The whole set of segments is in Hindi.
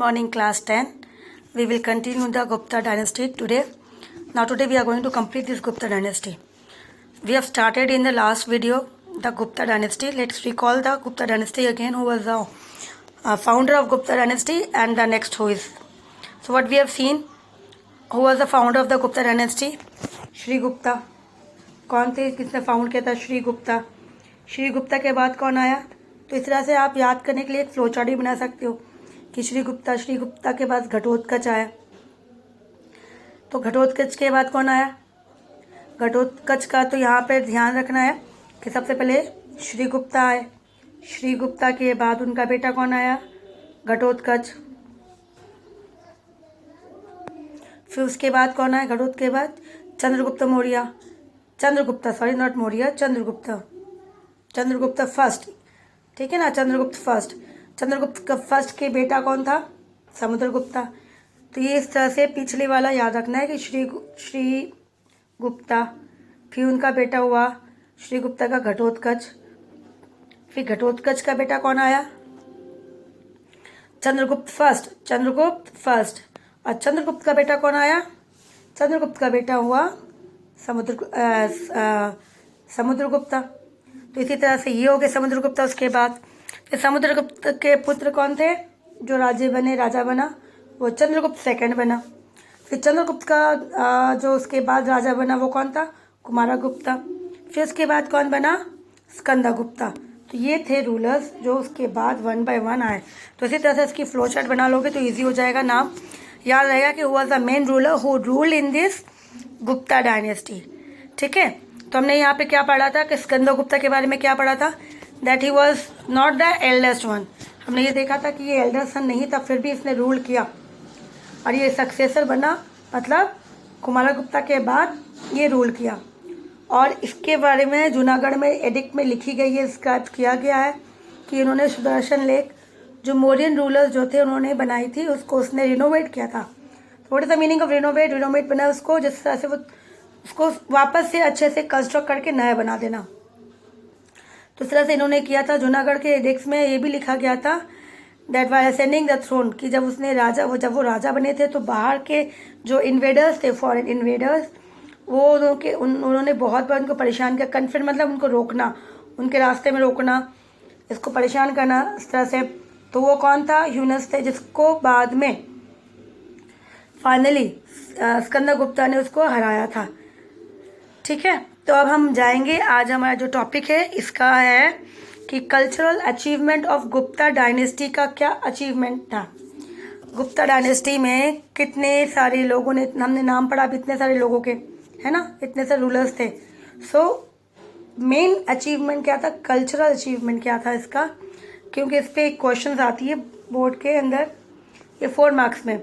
Morning class 10. We will continue the Gupta dynasty today. Now today we are going to complete this Gupta dynasty. We have started in the last video the Gupta dynasty. Let's recall the Gupta dynasty again, who was the founder of Gupta dynasty, and the next who is. So what we have seen, who was the founder of the Gupta dynasty? Shri Gupta. कौन थे, किसने फाउंड किया था? श्री गुप्ता. श्री गुप्ता के बाद कौन आया? तो इस तरह से आप याद करने के लिए एक फ्लो चार्ट भी बना सकते हो कि श्री गुप्ता के बाद घटोत्कच आया. तो घटोत्कच के बाद कौन आया? घटोत्कच का तो यहाँ पे ध्यान रखना है कि सबसे पहले श्री गुप्ता आए. श्री गुप्ता के बाद उनका बेटा कौन आया? घटोत्कच. फिर उसके बाद कौन आया? घटोत्कच के बाद चंद्रगुप्त मौर्य. चंद्रगुप्त फर्स्ट. ठीक है ना, चंद्रगुप्त फर्स्ट के बेटा कौन था? समुद्रगुप्ता. तो ये इस तरह से पिछले वाला याद रखना है कि श्री गुप्ता, फिर उनका बेटा हुआ श्री गुप्ता का घटोत्कच. फिर घटोत्कच का बेटा कौन आया? चंद्रगुप्त फर्स्ट. और चंद्रगुप्त का बेटा कौन आया? चंद्रगुप्त का बेटा हुआ समुद्रगुप्ता. तो इसी तरह से ये हो गए समुद्रगुप्ता. उसके बाद फिर समुद्रगुप्त के पुत्र कौन थे जो राजा बना? वो चंद्रगुप्त सेकंड बना. फिर चंद्रगुप्त का जो उसके बाद राजा बना वो कौन था? कुमारगुप्ता. फिर उसके बाद कौन बना? स्कंदगुप्ता. तो ये थे रूलर्स जो उसके बाद वन बाय वन आए. तो इसी तरह से इसकी फ्लो चार्ट बना लोगे तो इजी हो जाएगा. नाम याद रहेगा कि who was the main ruler who ruled in this Gupta dynasty. ठीक है, तो हमने यहाँ पे क्या पढ़ा था कि स्कंदगुप्ता के बारे में क्या पढ़ा था? That he was not the eldest one. हमने ये देखा था कि ये एल्डेस्ट सन नहीं था, फिर भी इसने रूल किया और ये सक्सेसर बना, मतलब कुमारगुप्ता के बाद ये रूल किया. और इसके बारे में जूनागढ़ में एडिक्ट में लिखी गई है, स्क्राइब किया गया है कि इन्होंने सुदर्शन लेक जो मौर्यन रूलर्स जो थे उन्होंने बनाई थी, उसको उसने रिनोवेट किया था. What is the meaning of renovate बना उसको जिस तरह से वो उसको वापस से अच्छे से कंस्ट्रक्ट करके नया बना देना. तो इस तरह से इन्होंने किया था. जूनागढ़ के एडिक्ट्स में ये भी लिखा गया था that was ascending the throne, कि जब वो राजा बने थे तो बाहर के जो इन्वेडर्स थे, फॉरेन इन्वेडर्स, वो उन्होंने बहुत बार उनको परेशान किया. कन्फ्रंट मतलब उनको रोकना, उनके रास्ते में रोकना, इसको परेशान करना इस तरह से. तो वो कौन था? ह्यूनस थे, जिसको बाद में फाइनली स्कंदगुप्ता ने उसको हराया था. ठीक है, तो अब हम जाएंगे. आज हमारा जो टॉपिक है इसका है कि cultural achievement of Gupta dynasty का क्या अचीवमेंट था. गुप्ता डायनेस्टी में कितने सारे लोगों ने, हमने नाम पढ़ा अब इतने सारे लोगों के, है ना, इतने सारे रूलर्स थे. सो मेन अचीवमेंट क्या था? कल्चरल अचीवमेंट क्या था इसका? क्योंकि इस पर क्वेश्चन आती है बोर्ड के अंदर, ये 4 मार्क्स में,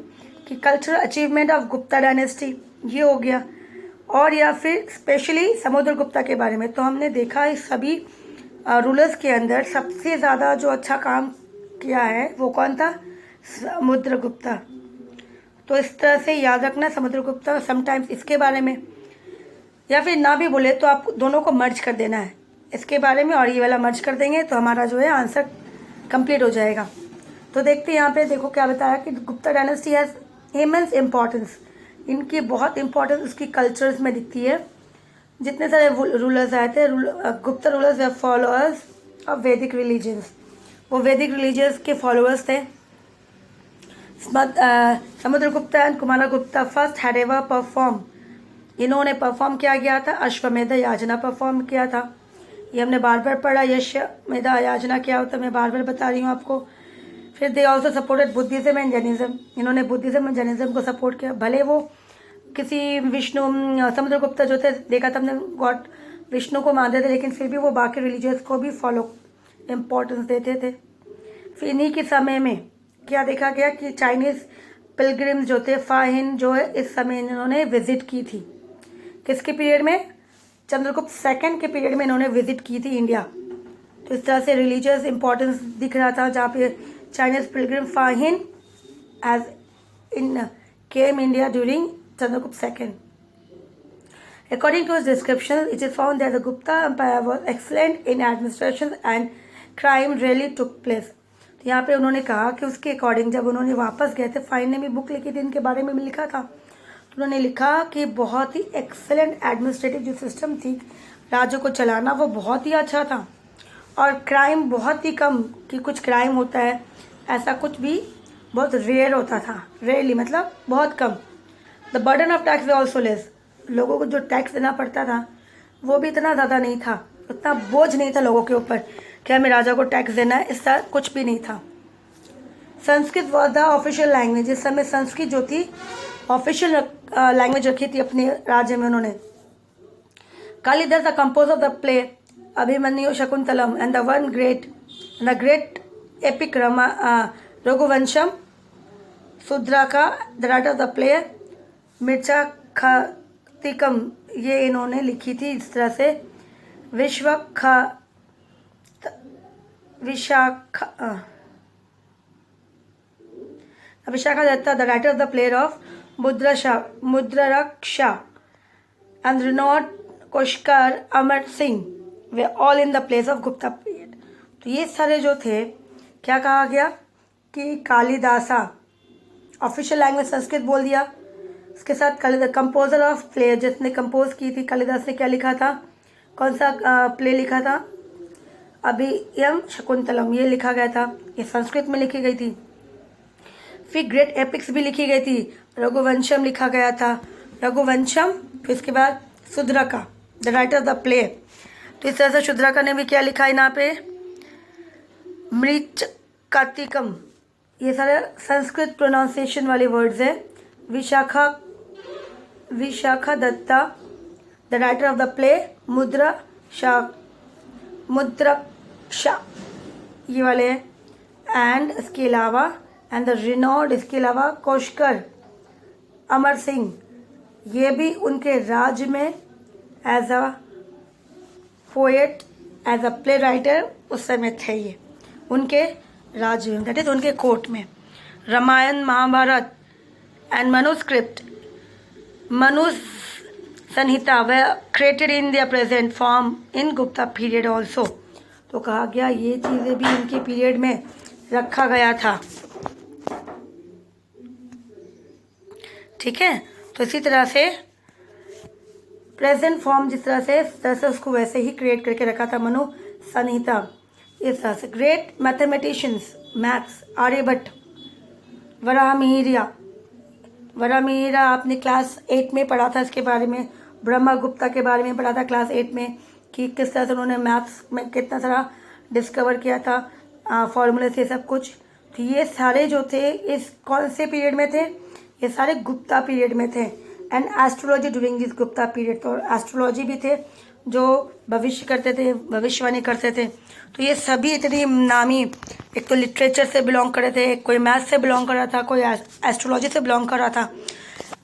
कि cultural achievement of Gupta dynasty ये हो गया. और या फिर स्पेशली समुद्रगुप्ता के बारे में. तो हमने देखा इस सभी रूलर्स के अंदर सबसे ज़्यादा जो अच्छा काम किया है वो कौन था? समुद्रगुप्ता. तो इस तरह से याद रखना समुद्रगुप्ता. समटाइम्स इसके बारे में या फिर ना भी बोले तो आप दोनों को मर्ज कर देना है, इसके बारे में और ये वाला मर्ज कर देंगे तो हमारा जो है आंसर कंप्लीट हो जाएगा. तो देखते हैं यहाँ पे, देखो क्या बताया कि Gupta dynasty has immense importance. इनकी बहुत इंपॉर्टेंस उसकी कल्चर्स में दिखती है. जितने सारे रूलर्स आए थे, Gupta rulers they followers of Vedic religions. वो वैदिक रिलीजन्स के फॉलोअर्स थे. Samudragupta and Kumaragupta first had ever perform. इन्होंने परफॉर्म किया गया था अश्वमेध याजना परफॉर्म किया था. ये हमने बार बार पढ़ा. अश्वमेध याजना क्या होता है मैं बार बार बता रही हूँ आपको. फिर they also supported Buddhism and Jainism. इन्होंने बुद्धिज्म एंड जैनिज्म को सपोर्ट किया. भले वो किसी समुद्रगुप्ता जो थे, देखा था हमने, गॉड विष्णु को मानते थे, लेकिन फिर भी वो बाकी रिलीजियस को भी इम्पोर्टेंस देते थे. फिर इन्हीं के समय में क्या देखा गया कि चाइनीज पिलग्रिम्स जो थे, फाहिन जो है, इस समय इन्होंने विजिट की थी. किसके पीरियड में? चंद्रगुप्त सेकंड के पीरियड में इन्होंने विजिट की थी इंडिया. तो इस तरह से रिलीजियस इंपॉर्टेंस दिख रहा था, जहाँ पे Chinese pilgrim Fahien as in came India during Chandragupta II. According to his description, it is found that the Gupta Empire was excellent in administration and crime rarely took place. तो यहाँ पे उन्होंने कहा कि उसके अकॉर्डिंग जब उन्होंने वापस गए थे, फाइन ने भी बुक लिखी थी इनके बारे में भी लिखा था, तो उन्होंने लिखा कि बहुत ही एक्सेलेंट एडमिनिस्ट्रेटिव जो सिस्टम थी राज्य को चलाना, वो बहुत ही अच्छा था, और क्राइम बहुत ही कम, कि कुछ क्राइम होता है ऐसा कुछ भी बहुत रेयर होता था, रेयरली मतलब बहुत कम। The burden of tax also less, लोगों को जो टैक्स देना पड़ता था वो भी इतना ज़्यादा नहीं था, उतना बोझ नहीं था लोगों के ऊपर कि हमें राजा को टैक्स देना है, इसका कुछ भी नहीं था। Sanskrit was the official language, इस समय संस्कृत जो थी ऑफिशियल लैंग्वेज रखी थी अपने राज्य में उन्होंने। Kalidas the compose of the play Abhimanyu Shakuntalam and the great epic Raghuvamsham Shudraka the writer of the play Mrichchhakatikam, ये इन्होंने लिखी थी इस तरह से। Vishakha Datta the writer of the play of Mudraraksha and रिनोड कोशकर Amar Singh they all in the place of Gupta period. तो ये सारे जो थे, क्या कहा गया कि कालिदासा ऑफिशियल लैंग्वेज संस्कृत बोल दिया, उसके साथ कालिदास कंपोजर ऑफ प्ले, जिसने कंपोज की थी कालिदास ने क्या लिखा था, कौन सा प्ले लिखा था, अभियम शकुंतलम, ये लिखा गया था, ये संस्कृत में लिखी गई थी। फिर ग्रेट एपिक्स भी लिखी गई थी, रघुवंशम लिखा गया था, रघुवंशम। फिर इसके बाद Shudraka the writer of the play, तो इस तरह से शूद्रका ने भी क्या लिखा है यहाँ पे, मृच्छकटिकम, ये सारे संस्कृत प्रोनाउंसिएशन वाले वर्ड्स हैं। Vishakha Datta the writer of the play Mudraksha, ये वाले हैं, एंड इसके अलावा एंड द रिनोड, इसके अलावा कोशकर अमर सिंह, ये भी उनके राज्य में as a poet, as a play writer उस समय थे, ये उनके राज्य में, दैट इज उनके कोर्ट में। Ramayana Mahabharata and Manu Samhita were created in their present form in Gupta period also, तो कहा गया ये चीज़ें भी इनके पीरियड में रखा गया था। ठीक है, तो इसी तरह से प्रेजेंट फॉर्म जिस तरह से उसको वैसे ही क्रिएट करके रखा था मनु संहिता, इस तरह से। Great mathematicians maths Aryabhata, Varahamihira आपने क्लास 8 में पढ़ा था, इसके बारे में ब्रह्मगुप्ता के बारे में पढ़ा था क्लास 8 में, कि किस तरह से उन्होंने मैथ्स में कितना सारा डिस्कवर किया था, फॉर्मूले से सब कुछ। तो ये सारे जो थे इस कौन से पीरियड में थे, ये सारे गुप्ता पीरियड में थे। And astrology during this Gupta period, तो एस्ट्रोलॉजी भी थे जो भविष्य करते थे, भविष्यवाणी करते थे। तो ये सभी इतनी नामी, एक तो लिटरेचर से बिलोंग कर रहे थे, कोई मैथ से बिलोंग कर रहा था, कोई एस्ट्रोलॉजी से बिलोंग कर रहा था।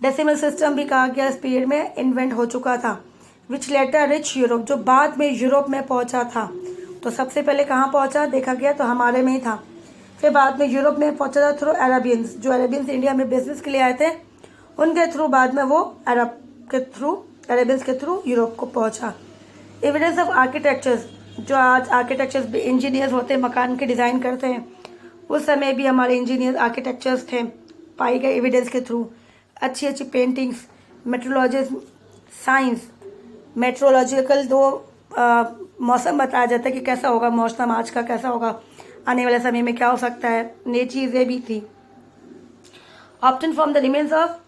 डेसिमल सिस्टम भी कहा गया इस पीरियड में इन्वेंट हो चुका था, विच लेटर रिच यूरोप, जो बाद में यूरोप में पहुंचा था। तो सबसे पहले कहाँ पहुंचा देखा गया तो हमारे में ही था, फिर बाद में यूरोप में पहुंचा था थ्रू अरेबियंस, जो अरेबियंस इंडिया में बिजनेस के लिए आए थे, उनके थ्रू बाद में वो अरेबियंस के थ्रू यूरोप को पहुंचा। एविडेंस ऑफ आर्किटेक्चर्स, जो आज आर्किटेक्चर्स भी इंजीनियर्स होते हैं, मकान के डिज़ाइन करते हैं, उस समय भी हमारे इंजीनियर आर्किटेक्चर्स थे, पाई गए एविडेंस के थ्रू। अच्छी अच्छी पेंटिंग्स, मेट्रोलॉजी साइंस, मेट्रोलॉजिकल दो मौसम बताया जाता है कि कैसा होगा मौसम आज का, कैसा होगा आने वाले समय में, क्या हो सकता है, ये चीज़ें भी थी। Obtained from the remains of,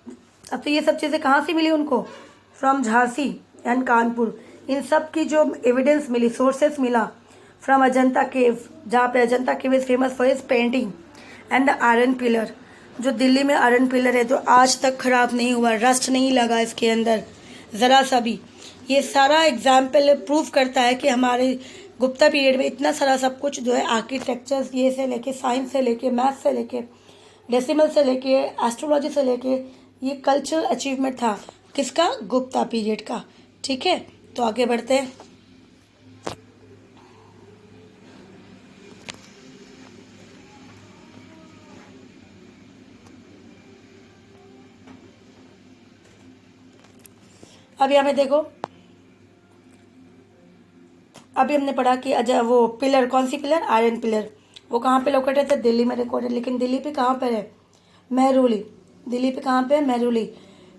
अब तो ये सब चीज़ें कहाँ से मिली उनको, फ्रॉम झांसी एंड कानपुर, इन सब की जो एविडेंस मिली, सोर्सेस मिला, फ्रॉम अजंता केव, जहाँ पे Ajanta cave is famous for his painting, and the iron pillar, जो दिल्ली में आयरन पिलर है जो आज तक खराब नहीं हुआ, रस्ट नहीं लगा इसके अंदर ज़रा सा भी। ये सारा एग्जाम्पल प्रूव करता है कि हमारे गुप्ता पीरियड में इतना सारा सब कुछ जो है आर्किटेक्चर्स, ये से लेके साइंस से लेके मैथ से लेके डेसिमल से लेके एस्ट्रोलॉजी से लेके, ये कल्चरल अचीवमेंट था किसका, गुप्ता पीरियड का। ठीक है, तो आगे बढ़ते हैं। अब यहाँ पे देखो, अभी हमने पढ़ा कि वो पिलर, कौन सी पिलर, आयरन पिलर, वो कहाँ पे लोकेटेड थे? दिल्ली में रिकॉर्डेड। लेकिन दिल्ली पे कहाँ पर है? महरौली। दिल्ली पे कहाँ पे है? महरौली।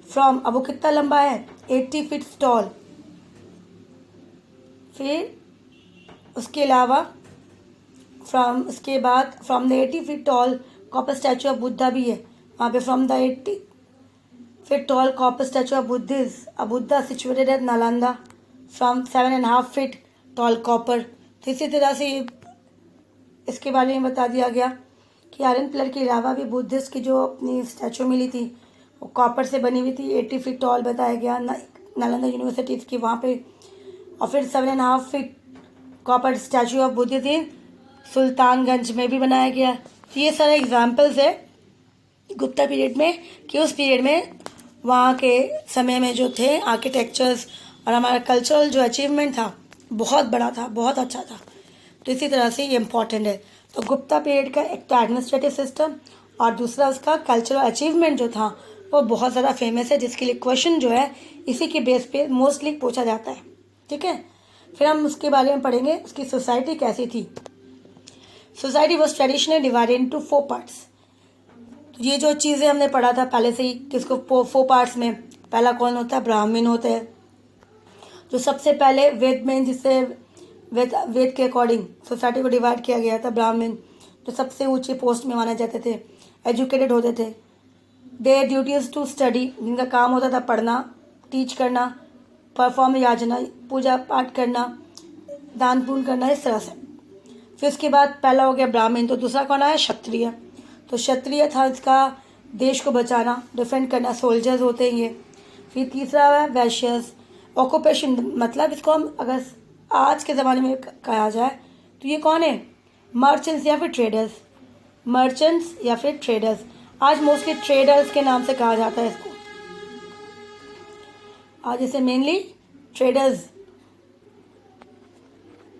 फ्रॉम, अब वो कितना लंबा है? 80 फीट टॉल। फिर उसके अलावा उसके बाद from the 80 feet tall copper statue of Buddha भी है वहाँ पे। From the 80 feet tall copper statue of Buddha situated at Nalanda from 7.5 feet tall copper. तो इसी तरह से इसके बारे में बता दिया गया कि आयरन पिलर के अलावा भी बुद्धिस्ट की जो अपनी स्टैचू मिली थी वो कॉपर से बनी हुई थी। 80 फीट टॉल बताया गया नालंदा यूनिवर्सिटी की वहाँ पे। और फिर 7.5 feet copper statue of Buddha थी सुल्तानगंज में भी बनाया गया। तो ये सारे एग्जाम्पल्स है गुप्ता पीरियड में कि उस पीरियड में वहाँ के समय में जो थे आर्किटेक्चर्स और हमारा कल्चरल जो अचीवमेंट था बहुत बड़ा था, बहुत अच्छा था। तो इसी तरह से ये इम्पॉर्टेंट है। तो गुप्ता पीरियड का एक तो एडमिनिस्ट्रेटिव सिस्टम और दूसरा उसका कल्चरल अचीवमेंट जो था वो बहुत ज़्यादा फेमस है, जिसके लिए क्वेश्चन जो है इसी के बेस पे मोस्टली पूछा जाता है। ठीक है, फिर हम उसके बारे में पढ़ेंगे उसकी सोसाइटी कैसी थी। Society was traditionally divided into 4 parts. तो ये जो चीज़ें हमने पढ़ा था पहले से ही किसको 4 पार्ट्स में, पहला कौन होता है? ब्राह्मण होते हैं, जो सबसे पहले वेद में जिससे वेद के अकॉर्डिंग सोसाइटी को डिवाइड किया गया था। ब्राह्मण जो सबसे ऊंचे पोस्ट में माने जाते थे, एजुकेटेड होते थे। दे ड्यूटीज टू स्टडी, जिनका काम होता था पढ़ना, टीच करना, परफॉर्म याजना, पूजा पाठ करना, दान पुण्य करना, इस तरह से। फिर उसके बाद पहला हो गया ब्राह्मण। तो दूसरा कौन आया? क्षत्रिय। तो क्षत्रिय था इसका देश को बचाना, डिफेंड करना, सोल्जर्स होते हैं ये। फिर तीसरा है वैश्यस, ऑक्यूपेशन, मतलब इसको हम अगर आज के ज़माने में कहा जाए तो ये कौन है? मर्चेंट्स या फिर ट्रेडर्स। मर्चेंट्स या फिर ट्रेडर्स, आज मोस्टली ट्रेडर्स के नाम से कहा जाता है इसको। आज इसे मेनली ट्रेडर्स,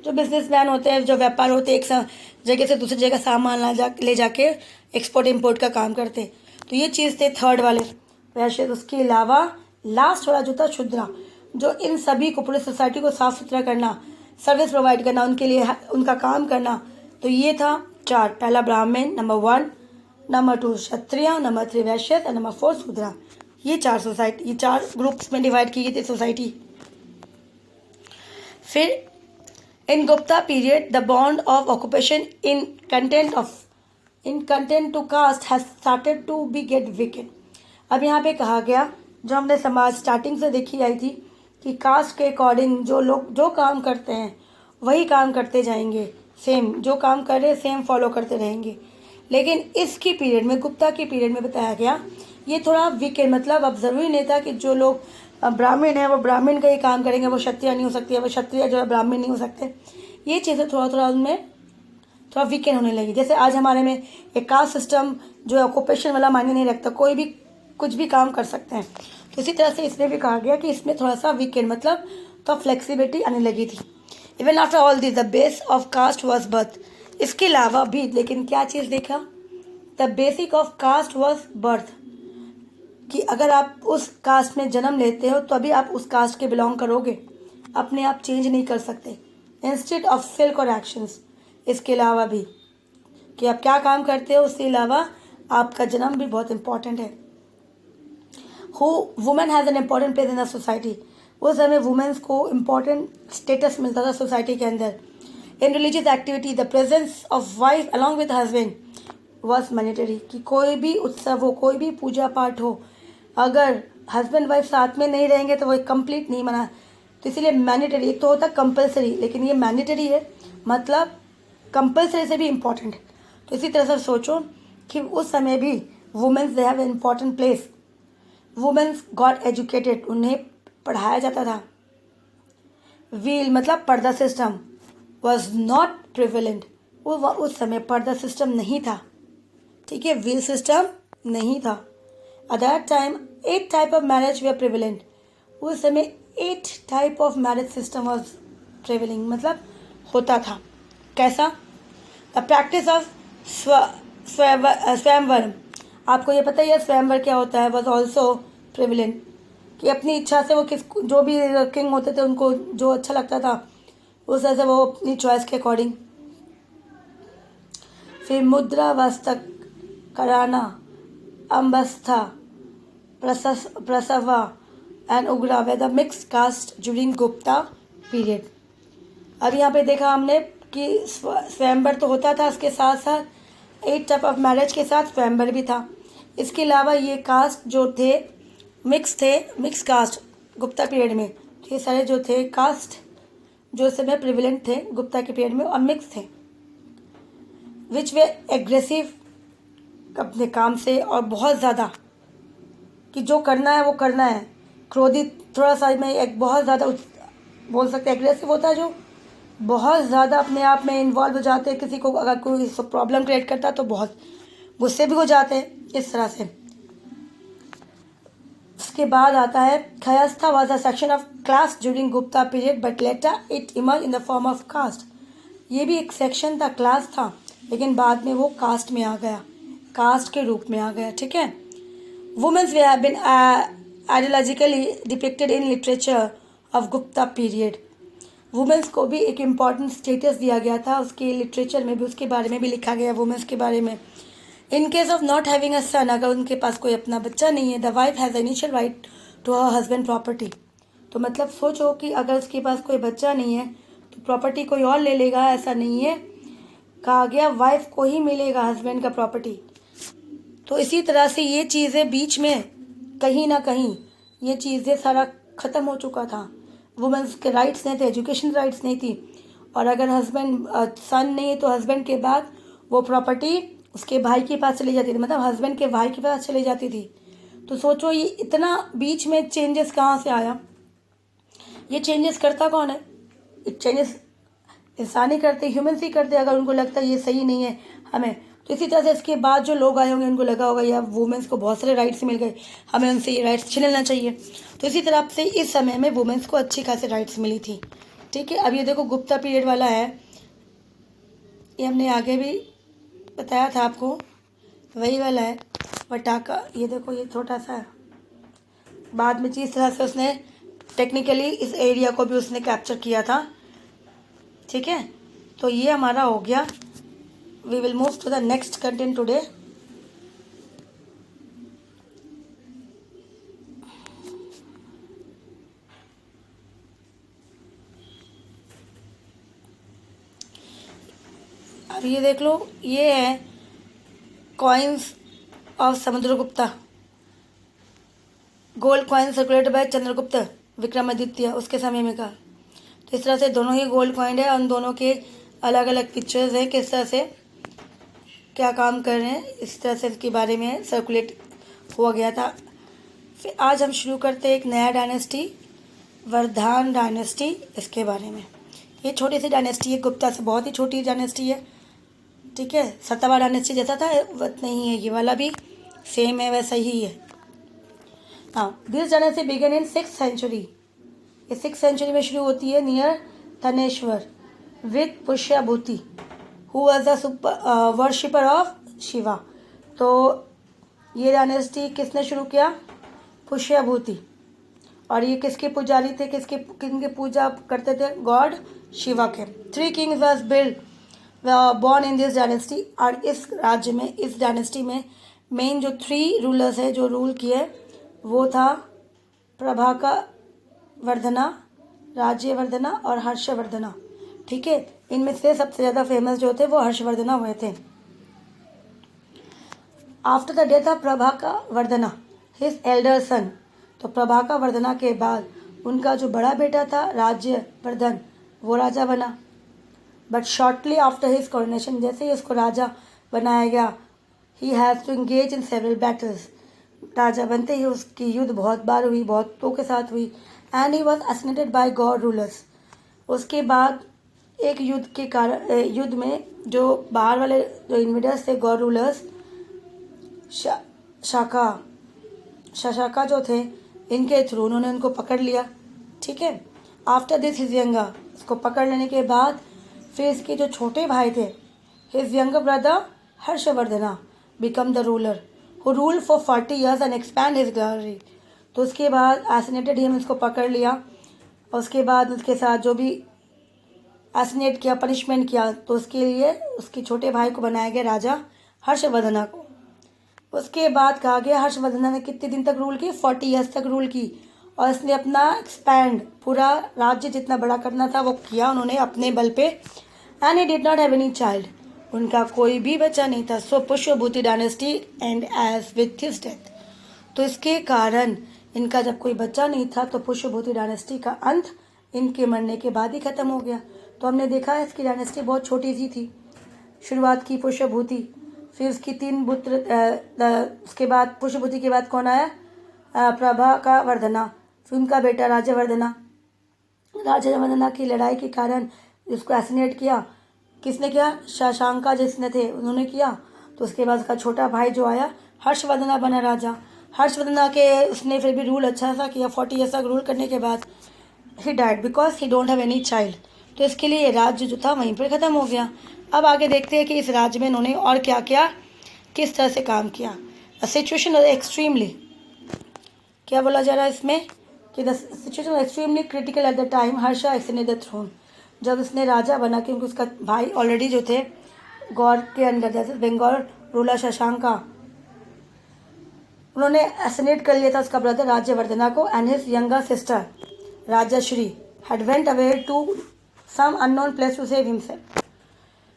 जो बिजनेसमैन होते हैं, जो व्यापार होते हैं, एक जगह से दूसरी जगह सामान ले जाके एक्सपोर्ट इम्पोर्ट का काम करते हैं। तो ये चीज़ थे थर्ड वाले वैसे। उसके अलावा लास्ट वाला जो था शुद्रा, जो इन सभी को पूरी सोसाइटी को साफ सुथरा करना, सर्विस प्रोवाइड करना, उनके लिए उनका काम करना। तो ये था 4, पहला ब्राह्मण, नंबर 1, नंबर 2 क्षत्रिय, नंबर 3 वैश्य और नंबर 4 शूद्रा। ये 4 ग्रुप्स में डिवाइड की गई थी सोसाइटी। फिर in Gupta period the bond of occupation in content to caste has started to be get weakened. अब यहाँ पे कहा गया, जो हमने समाज स्टार्टिंग से देखी आई थी कि कास्ट के अकॉर्डिंग जो लोग जो काम करते हैं वही काम करते जाएंगे, सेम जो काम कर रहे हैं सेम फॉलो करते रहेंगे। लेकिन इसकी पीरियड में, गुप्ता की पीरियड में बताया गया ये थोड़ा वीकेंड, मतलब अब ज़रूरी नहीं था कि जो लोग ब्राह्मण है वो ब्राह्मण का ही काम करेंगे, वो क्षत्रिय नहीं हो सकती है, वो क्षत्रिय जो है ब्राह्मण नहीं हो सकते। ये चीज़ें थोड़ा उनमें थोड़ा वीकेंड होने लगी। जैसे आज हमारे में एक कास्ट सिस्टम जो है ऑक्यूपेशन वाला मायने नहीं रखता, कोई भी कुछ भी काम कर सकते हैं। तो इसी तरह से इसमें भी कहा गया कि इसमें थोड़ा सा वीकेंड, मतलब तो फ्लेक्सिबिलिटी आने लगी थी। Even after all this the base of caste was birth. इसके अलावा भी लेकिन क्या चीज़ देखा? The basic of caste was birth, कि अगर आप उस कास्ट में जन्म लेते हो तो अभी आप उस कास्ट के बिलोंग करोगे, अपने आप चेंज नहीं कर सकते इंस्टेड ऑफ सिल्क और एक्शंस। इसके अलावा भी कि आप क्या काम करते हो, उसके अलावा आपका जन्म भी बहुत इंपॉर्टेंट है। Women has an important place in the society. उस समय वुमेन्स को इम्पॉर्टेंट स्टेटस मिलता था सोसाइटी के अंदर। इन religious activity the presence of wife along with husband was mandatory, कि कोई भी उत्सव हो, कोई भी पूजा पाठ हो, अगर हस्बैंड वाइफ साथ में नहीं रहेंगे तो वो कंप्लीट नहीं मना। तो इसीलिए मैंडेटरी, एक तो होता कंपलसरी, लेकिन ये मैंडेटरी है, मतलब कंपलसरी से भी इम्पॉर्टेंट है। तो इसी तरह से सोचो कि उस समय भी womens they have important place. Womens got educated, उन्हें पढ़ाया जाता था। व्हील मतलब पर्दा सिस्टम वॉज नॉट प्रिवेलेंट, उस समय पर्दा सिस्टम नहीं था। ठीक है, व्हील सिस्टम नहीं था। At that time 8 type of marriage way prevalent. उस समय 8 type of marriage system was prevailing, मतलब होता था। कैसा? द प्रैक्टिस ऑफ स्वयंवर, आपको ये पता ही है स्वयंवर क्या होता है, वॉज ऑल्सो प्रिवेलेंट, कि अपनी इच्छा से वो जो भी किंग होते थे उनको जो अच्छा लगता था उस तरह से वो अपनी चॉइस के अकॉर्डिंग। फिर मुद्रा वस्तक Karana Ambastha Prasava and Ugra they the mix caste during Gupta period. अब यहाँ पे देखा हमने कि स्वयंवर तो होता था, उसके साथ साथ 8 टाइप ऑफ मैरिज के साथ स्वयंवर भी था। इसके अलावा ये कास्ट जो थे मिक्स कास्ट गुप्ता पीरियड में, ये सारे जो थे कास्ट जो इस समय प्रिविलेंट थे गुप्ता के पीरियड में और मिक्स थे, विच वे एग्रेसिव अपने काम से और बहुत ज़्यादा कि जो करना है वो करना है, क्रोधित थोड़ा सा में एक बहुत ज़्यादा बोल सकते हैं एग्रेसिव होता है, जो बहुत ज़्यादा अपने आप में इन्वॉल्व हो जाते हैं। किसी को अगर कोई प्रॉब्लम क्रिएट करता है तो बहुत गुस्से भी हो जाते हैं इस तरह से। उसके बाद आता है Kayastha was a section of class during Gupta period but later it emerge in the form of caste. ये भी एक सेक्शन था, क्लास था, लेकिन बाद में वो कास्ट में आ गया, कास्ट के रूप में आ गया। ठीक है। Womens were have been ideologically depicted in literature of Gupta period. Womens को भी एक इम्पॉर्टेंट स्टेटस दिया गया था, उसके लिटरेचर में भी उसके बारे में भी लिखा गया वुमेन्स के बारे में। In case of not having a son, अगर उनके पास कोई अपना बच्चा नहीं है, the wife has initial right to her husband property. तो मतलब सोचो कि अगर उसके पास कोई बच्चा नहीं है तो प्रॉपर्टी कोई और ले लेगा, ऐसा नहीं है, कहा गया वाइफ को ही मिलेगा हस्बैंड का प्रॉपर्टी। तो इसी तरह से ये चीज़ें बीच में कहीं ना कहीं ये चीज़ें सारा ख़त्म हो चुका था। वुमेन्स के राइट्स नहीं थे, एजुकेशन राइट्स नहीं थी, और अगर हस्बैंड सन नहीं है तो हस्बैंड के बाद वो प्रॉपर्टी उसके भाई के पास चली जाती थी, मतलब हस्बैंड के भाई के पास चली जाती थी। तो सोचो ये इतना बीच में चेंजेस कहाँ से आया। ये चेंजेस करता कौन है? चेंजेस इंसान ही करते, ह्यूमन्स ही करते, अगर उनको लगता है ये सही नहीं है हमें। तो इसी तरह से इसके बाद जो लोग आए होंगे उनको लगा होगा यार वुमेन्स को बहुत सारे राइट्स मिल गए, हमें उनसे ये राइट्स छीन लेना चाहिए। तो इसी तरह से इस समय में वुमेन्स को अच्छी खासी राइट्स मिली थी। ठीक है। अब ये देखो गुप्ता पीरियड वाला है, ये हमने आगे भी बताया था आपको, वही वाला है वटाका। ये देखो ये छोटा सा है, बाद में जिस तरह से उसने टेक्निकली इस एरिया को भी उसने कैप्चर किया था। ठीक है। तो ये हमारा हो गया। We will move to the next content today. अब ये देख लो, ये है coins of Samudragupta, gold coin circulated by Chandragupta Vikramaditya उसके समय में का। तो इस तरह से दोनों ही गोल्ड कॉइन है, उन दोनों के अलग अलग पिक्चर्स हैं, किस तरह से क्या काम कर रहे हैं, इस तरह से इसके बारे में सर्कुलेट हुआ गया था। फिर आज हम शुरू करते हैं एक नया डायनेस्टी, वर्धमान डायनेस्टी, इसके बारे में। ये छोटी सी डायनेस्टी है, गुप्ता से बहुत ही छोटी डायनेस्टी है। ठीक है। सतवा डायनेस्टी जैसा था उतना ही है, ये वाला भी सेम है, वैसा ही है। हाँ, this dynasty began in 6th century. ये 6th सेंचुरी में शुरू होती है near Thaneshwar with Pushyabhuti who was the worshipper of Shiva. तो ये डायनेस्टी किसने शुरू किया? पुष्यभूति। और ये किसके पुजारी थे, किनके पूजा करते थे? गॉड शिवा के। 3 Kings was build born in this dynasty. और इस राज्य में, इस डायनेस्टी में मेन जो 3 रूलर्स है जो रूल किए वो था प्रभाका वर्धना, राज्यवर्धना और हर्षवर्धना। ठीक है। इनमें से सबसे ज़्यादा फेमस जो थे वो हर्षवर्धना हुए थे। After the death of Prabhaka Vardhana his elder son, तो प्रभाका वर्धना के बाद उनका जो बड़ा बेटा था राज्यवर्धन वो राजा बना। But shortly after his coronation, जैसे ही उसको राजा बनाया गया, he has to engage in several battles. राजा बनते ही उसकी युद्ध बहुत बार हुई, बहुतों के साथ हुई। And he was assassinated by Gaud rulers. उसके बाद एक युद्ध में जो बाहर वाले जो इन्वेडर्स थे, गॉड रूलर्स, शाका जो थे, इनके थ्रू उन्होंने उनको पकड़ लिया। ठीक है। आफ्टर दिस हिज यंगर, इसको पकड़ लेने के बाद फिर इसके जो छोटे भाई थे, his younger brother Harshavardhana become the ruler who rule for 40 years and expand his glory. तो उसके बाद एसिनेटेड हिम, इसको पकड़ लिया। और उसके बाद उसके साथ जो भी एसिनेट किया, पनिशमेंट किया, तो उसके लिए उसके छोटे भाई को बनाया गया राजा हर्षवर्धना को। उसके बाद कहा गया हर्षवर्धना ने कितने दिन तक रूल की, 40 ईयर्स तक रूल की, और इसने अपना एक्सपैंड पूरा राज्य जितना बड़ा करना था वो किया उन्होंने अपने बल पे। And he did not have any child, उनका कोई भी बच्चा नहीं था। So Pushyabhuti dynasty end as with his death, तो इसके कारण इनका जब कोई बच्चा नहीं था तो पुष्यभूति डायनेस्टी का अंत इनके मरने के बाद ही खत्म हो गया। तो हमने देखा है इसकी डायनेस्टी बहुत छोटी सी थी, शुरुआत की पुष्यभूति, फिर उसकी 3 पुत्र, उसके बाद पुष्यभूति के बाद कौन आया, प्रभा का वर्धना, फिर उनका बेटा राजवर्धना। राजवर्धना की लड़ाई के कारण जिसको एसिनेट किया, किसने किया, शशांका जिसने थे उन्होंने किया। तो उसके बाद उसका छोटा भाई जो आया हर्षवर्धना बना राजा। हर्षवर्धना के उसने फिर भी रूल अच्छा सा किया, 40 ईयर्स तक रूल करने के बाद he died because he don't have any child. तो इसके लिए राज्य जो था वहीं पर ख़त्म हो गया। अब आगे देखते हैं कि इस राज्य में इन्होंने और क्या किया, किस तरह से काम किया। द सिचुएशन एक्सट्रीमली, क्या बोला जा रहा है इसमें कि the situation extremely critical at the time Harsha ascended the throne, जब उसने राजा बना, क्योंकि उसका भाई ऑलरेडी जो थे गौर के अंदर, जैसे बंगाल रूलर शशांका, उन्होंने एसिनेट कर लिया था उसका ब्रदर राज्यवर्धना को। And his younger sister Rajyashri had went away to some unknown place to save himself.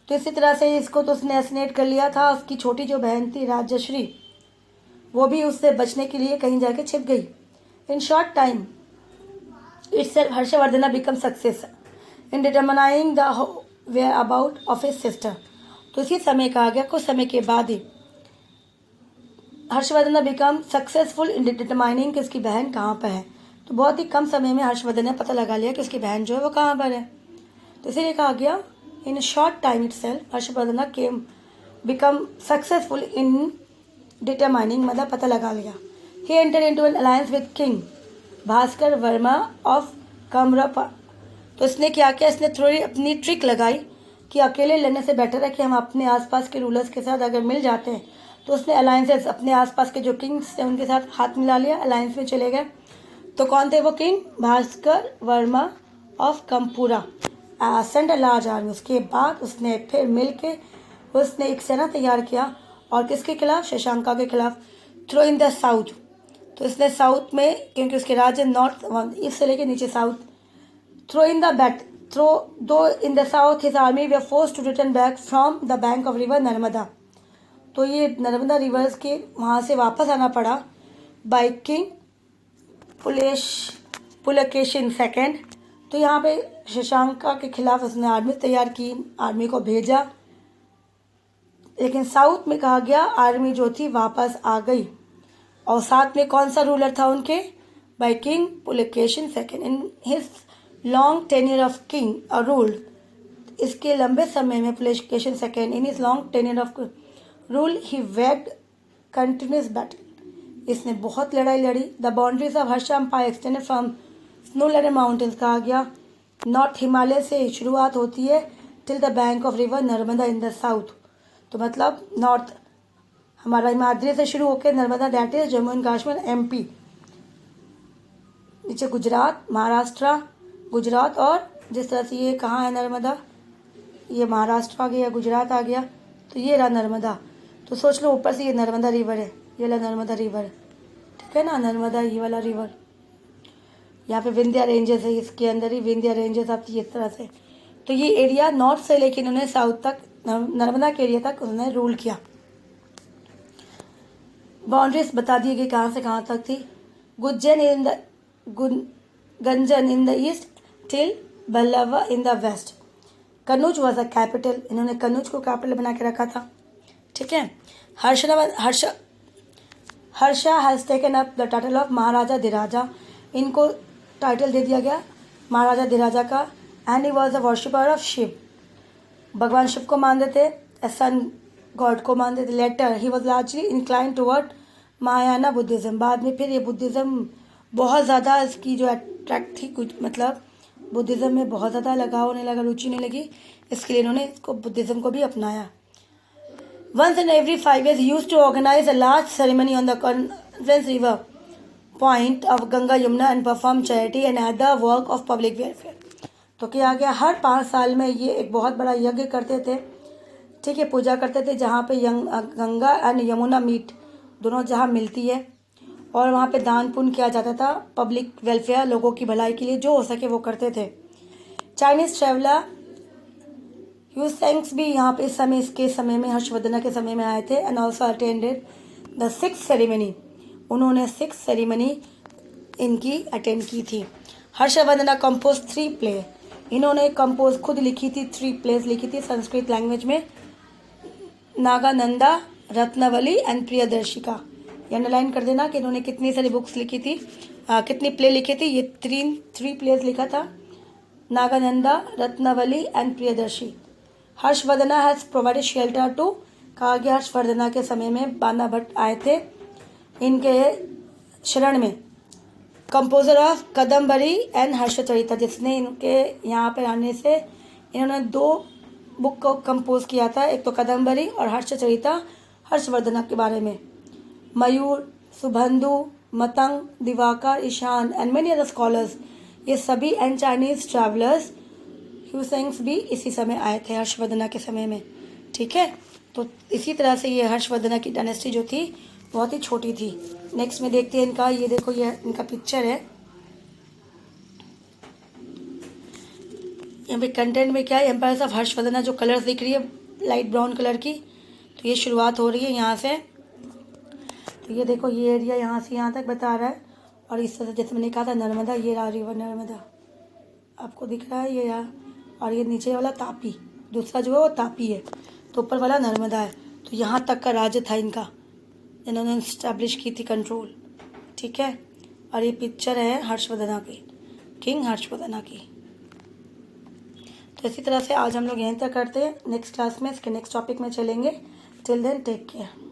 तो इसी तरह से इसको तो उसने एसिनेट कर लिया था। उसकी छोटी जो बहन थी राजश्री, वो भी उससे बचने के लिए कहीं जाके छिप गई। In short time itself Harshavardhana become success in determining the whereabouts of his sister. तो इसी समय कहा गया कुछ समय के बाद ही Harshavardhana become successful in determining कि उसकी बहन कहाँ पर है। तो बहुत ही कम समय में हर्षवर्धन ने पता लगा लिया कि उसकी बहन जो है वो कहाँ पर है। तो इसीलिए कहा गया in short time itself Harshavardhana came become successful in determining, मतलब पता लगा लिया। He enter into an alliance with king Bhaskar Varma of Kamarupa. तो इसने क्या किया, इसने थोड़ी अपनी ट्रिक लगाई कि अकेले लड़ने से बेटर है कि हम अपने आसपास के रूलर्स के साथ अगर मिल जाते हैं। तो उसने अलायंसेस अपने आसपास के जो किंग्स थे उनके साथ हाथ मिला लिया, अलायंस में चले गए। तो कौन थे वो king, Bhaskar Varma of Kamarupa send a large army. उसके बाद उसने फिर मिल के उसने एक सेना तैयार किया, और किसके खिलाफ, शशांका के खिलाफ। थ्रो इन द साउथ, तो इसने साउथ में, क्योंकि उसके राज्य नॉर्थ ईस्ट से लेके नीचे south, through in the bat throughout in the south his army were forced to return back from the bank of river Narmada. तो ये नर्मदा रिवर्स के वहाँ से वापस आना पड़ा बाय किंग पुलकेशिन सेकेंड। तो यहाँ पे शशांका के खिलाफ उसने आर्मी तैयार की, आर्मी को भेजा, लेकिन साउथ में कहा गया आर्मी जो थी वापस आ गई। और साथ में कौन सा रूलर था उनके, by king Pulakeshin second in his long tenure of king rule. इसके लंबे समय में Pulakeshin second in his long tenure of rule he waged continuous battle, इसने बहुत लड़ाई लड़ी। The boundaries of Harsha empire extended from snow laden mountains, कहा गया नॉर्थ हिमालय से शुरुआत होती है till the bank of river Narmada in the south. तो मतलब नॉर्थ हमारा हिमाद्री से शुरू होकर Narmada, that is Jammu and Kashmir MP, नीचे गुजरात, महाराष्ट्र, गुजरात, और जिस तरह से ये कहाँ है नर्मदा, ये महाराष्ट्र आ गया, गुजरात आ गया, तो ये रहा नर्मदा। तो सोच लो ऊपर से ये नर्मदा रिवर है, ये वाला नर्मदा रिवर, ठीक है ना, नर्मदा ये वाला रिवर। यहाँ पे विंध्या रेंजेस है, इसके अंदर ही विंध्या रेंजेस आती है इस तरह से। तो ये एरिया नॉर्थ से लेकिन उन्होंने साउथ तक, नर्मदा के एरिया तक उन्होंने रूल किया। बाउंड्रीज बता दिए कि कहाँ से कहाँ तक थी। गुज्जन in the Ganjam in the east till Vallabhi in the west. Kannauj was a capital, इन्होंने कन्नौज को कैपिटल बना के रखा था, ठीक है। Harsha has taken up the title of Maharajadhiraja, इनको टाइटल दे दिया गया महाराजा धिराजा का। And he was a worshipper of Shiva, भगवान शिव को मानते थे, सन गॉड को मानते थे। Later he was largely inclined toward Mahayana Buddhism, बाद में फिर ये बुद्धिज़्म बहुत ज़्यादा इसकी जो अट्रैक्ट थी, कुछ मतलब बुद्धिज़्म में बहुत ज़्यादा लगाव होने लगा, रुचि होने लगी, इसके लिए इन्होंने इसको बुद्धिज़्म को भी अपनाया। Once in every 5 years, he used to organize a large ceremony on the Confluence River point of Ganga Yamuna and perform charity and other work of public welfare. तो किया गया, हर 5 साल में ये एक बहुत बड़ा यज्ञ करते थे, ठीक है, पूजा करते थे, जहाँ पे गंगा एंड यमुना मीट दोनों जहाँ मिलती है, और वहाँ पे दान पुण्य किया जाता था, पब्लिक वेलफेयर, लोगों की भलाई के लिए जो हो सके वो करते थे। चाइनीज ट्रेवलर ह्यूसेंग्स भी यहाँ पे इस समय, इसके समय में, हर्षवर्धना के समय में आए थे, and also attended the 6th ceremony. उन्होंने 6th सेरेमनी इनकी अटेंड की थी। हर्षवर्धना कंपोज 3 प्ले, इन्होंने कंपोज खुद लिखी थी, 3 प्लेस लिखी थी संस्कृत लैंग्वेज में, नागानंदा, रत्नावली एंड प्रियदर्शिका। ये अंडरलाइन कर देना कि इन्होंने कितनी सारी बुक्स लिखी थी, कितनी प्ले लिखी थी। ये 3 प्लेस लिखा था, Nagananda, Ratnavali and Priyadarshi. Harshavardhana has provided shelter to, कहा गया हर्षवर्धना के समय में बाना भट्ट आए थे इनके शरण में। कंपोजर ऑफ कदम्बरी एंड हर्षचरिता, जिसने इनके यहाँ पे आने से इन्होंने 2 बुक को कंपोज किया था, एक तो कदम्बरी और हर्षचरिता, हर्षवर्धना के बारे में। Mayur, Subandhu, Matang, Divakar, Ishan and many other scholars, ये सभी एंड चाइनीज ट्रैवलर्स ह्यूसेंग्स भी इसी समय आए थे, हर्षवर्धना के समय में, ठीक है। तो इसी तरह से ये हर्षवर्धना की डायनेस्टी जो थी बहुत ही छोटी थी। नेक्स्ट में देखते हैं इनका, ये देखो, ये इनका पिक्चर है। यहाँ पे कंटेंट में क्या है, एम्पायर्स ऑफ हर्षवर्धना, जो कलर्स दिख रही है लाइट ब्राउन कलर की, तो ये शुरुआत हो रही है यहाँ से। तो ये देखो, ये एरिया यहाँ से यहाँ तक बता रहा है, और इस तरह जैसे मैंने कहा था नर्मदा, ये रहा रिवर नर्मदा, आपको दिख रहा है ये यहाँ, और ये नीचे वाला तापी, दूसरा जो है वो तापी है, तो ऊपर वाला नर्मदा है। तो यहाँ तक का राज्य था इनका, इन्होंने इस्टेब्लिश की थी कंट्रोल, ठीक है। और ये पिक्चर है हर्षवर्धना की, किंग हर्षवर्धना की। तो इसी तरह से आज हम लोग यहीं तक करते हैं, नेक्स्ट क्लास में इसके नेक्स्ट टॉपिक में चलेंगे। Till then take care.